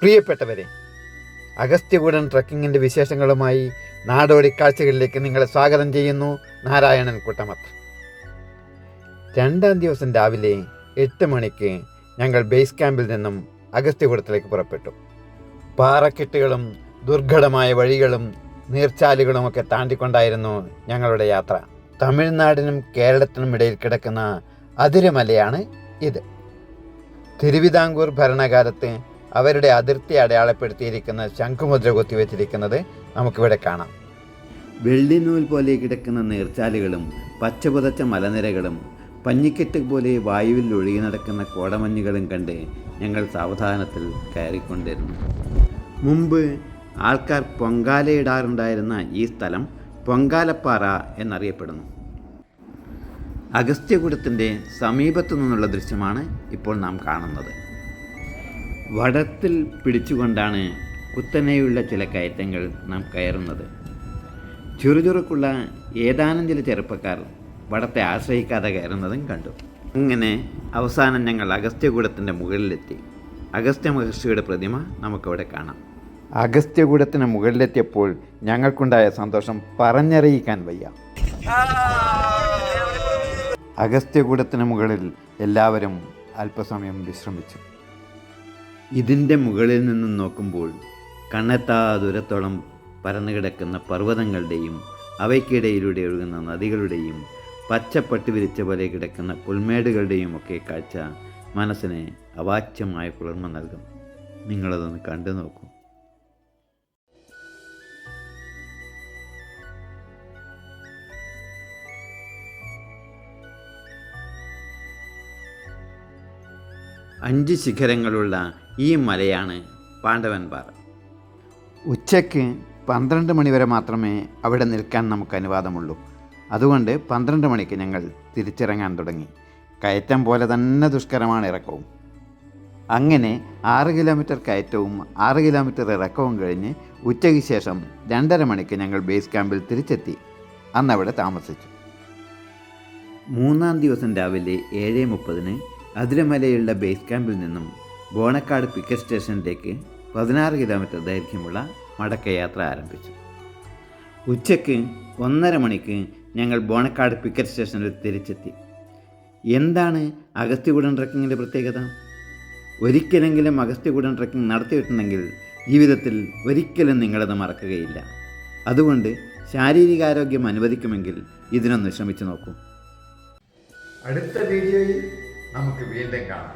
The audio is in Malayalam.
പ്രിയപ്പെട്ടവരെ, അഗസ്ത്യകൂടൻ ട്രക്കിങ്ങിൻ്റെ വിശേഷങ്ങളുമായി നാടോടി കാഴ്ചകളിലേക്ക് നിങ്ങളെ സ്വാഗതം ചെയ്യുന്നു. നാരായണൻ കുട്ടമത്ത്. 2-ാം ദിവസം രാവിലെ 8 മണിക്ക് ഞങ്ങൾ ബേസ് ക്യാമ്പിൽ നിന്നും അഗസ്ത്യകൂടത്തിലേക്ക് പുറപ്പെട്ടു. പാറക്കെട്ടുകളും ദുർഘടമായ വഴികളും നീർച്ചാലുകളുമൊക്കെ താണ്ടിക്കൊണ്ടായിരുന്നു ഞങ്ങളുടെ യാത്ര. തമിഴ്നാടിനും കേരളത്തിനും ഇടയിൽ കിടക്കുന്ന അതിരുമലയാണ് ഇത്. തിരുവിതാംകൂർ ഭരണകാലത്ത് അവരുടെ അതിർത്തി അടയാളപ്പെടുത്തിയിരിക്കുന്ന ശംഖുമുദ്ര കൊത്തിവെച്ചിരിക്കുന്നത് നമുക്കിവിടെ കാണാം. വെള്ളിനൂൽ പോലെ കിടക്കുന്ന നീർച്ചാലുകളും പച്ചപുതച്ച മലനിരകളും പഞ്ഞിക്കെട്ട് പോലെ വായുവിൽ ഒഴുകി നടക്കുന്ന കോടമഞ്ഞുകളും കണ്ട് ഞങ്ങൾ സാവധാനത്തിൽ കയറിക്കൊണ്ടിരുന്നു. മുമ്പ് ആൾക്കാർ പൊങ്കാലയിടാറുണ്ടായിരുന്ന ഈ സ്ഥലം പൊങ്കാലപ്പാറ എന്നറിയപ്പെടുന്നു. അഗസ്ത്യകൂടത്തിൻ്റെ സമീപത്തു നിന്നുള്ള ദൃശ്യമാണ് ഇപ്പോൾ നാം കാണുന്നത്. വടത്തിൽ പിടിച്ചുകൊണ്ടാണ് കുത്തനെയുള്ള ചില കയറ്റങ്ങൾ നാം കയറുന്നത്. ചുറുചുറുക്കുള്ള ഏതാനും ചില ചെറുപ്പക്കാർ വടത്തെ ആശ്രയിക്കാതെ കയറുന്നതും കണ്ടു. അങ്ങനെ അവസാനം ഞങ്ങൾ അഗസ്ത്യകൂടത്തിൻ്റെ മുകളിലെത്തി. അഗസ്ത്യ മഹർഷിയുടെ പ്രതിമ നമുക്കവിടെ കാണാം. അഗസ്ത്യകൂടത്തിന് മുകളിലെത്തിയപ്പോൾ ഞങ്ങൾക്കുണ്ടായ സന്തോഷം പറഞ്ഞറിയിക്കാൻ വയ്യ. അഗസ്ത്യകൂടത്തിന് മുകളിൽ എല്ലാവരും അല്പസമയം വിശ്രമിച്ചു. ഇതിൻ്റെ മുകളിൽ നിന്നും നോക്കുമ്പോൾ കണ്ണെത്താ ദൂരത്തോളം പരന്നു കിടക്കുന്ന പർവ്വതങ്ങളുടെയും അവയ്ക്കിടയിലൂടെ ഒഴുകുന്ന നദികളുടെയും പച്ചപ്പട്ട് വിരിച്ച പോലെ കിടക്കുന്ന പുൽമേടുകളുടെയും ഒക്കെ കാഴ്ച മനസ്സിന് അവാച്യമായ കുളിർമ നൽകും. നിങ്ങളതൊന്ന് കണ്ടു നോക്കൂ. അഞ്ച് ശിഖരങ്ങളുള്ള ഈ മലയാണ് പാണ്ഡവൻപാറ. ഉച്ചയ്ക്ക് 12 മണി വരെ മാത്രമേ അവിടെ നിൽക്കാൻ നമുക്ക് അനുവാദമുള്ളൂ. അതുകൊണ്ട് 12 മണിക്ക് ഞങ്ങൾ തിരിച്ചിറങ്ങാൻ തുടങ്ങി. കയറ്റം പോലെ തന്നെ ദുഷ്കരമാണ് ഇറക്കവും. അങ്ങനെ 6 കിലോമീറ്റർ കയറ്റവും 6 കിലോമീറ്റർ ഇറക്കവും കഴിഞ്ഞ് ഉച്ചയ്ക്ക് ശേഷം 2:30 മണിക്ക് ഞങ്ങൾ ബേസ് ക്യാമ്പിൽ തിരിച്ചെത്തി. അന്നവിടെ താമസിച്ചു. 3-ാം ദിവസം രാവിലെ 7:30 അതിരമലയുള്ള ബേസ് ക്യാമ്പിൽ നിന്നും ബോണക്കാട് പിക്കറ്റ് സ്റ്റേഷനിലേക്ക് 16 കിലോമീറ്റർ ദൈർഘ്യമുള്ള മടക്കയാത്ര ആരംഭിച്ചു. ഉച്ചയ്ക്ക് 1:30 മണിക്ക് ഞങ്ങൾ ബോണക്കാട് പിക്കറ്റ് സ്റ്റേഷനിൽ തിരിച്ചെത്തി. എന്താണ് അഗസ്ത്യകൂടൻ ട്രക്കിങ്ങിൻ്റെ പ്രത്യേകത? ഒരിക്കലെങ്കിലും അഗസ്ത്യകൂടൻ ട്രക്കിംഗ് നടത്തിയിട്ടുണ്ടെങ്കിൽ ജീവിതത്തിൽ ഒരിക്കലും നിങ്ങളത് മറക്കുകയില്ല. അതുകൊണ്ട് ശാരീരികാരോഗ്യം അനുവദിക്കുമെങ്കിൽ ഇതിനൊന്ന് ശ്രമിച്ചു നോക്കൂ. അടുത്ത വീഡിയോയിൽ നമുക്ക് വീണ്ടും കാണാം.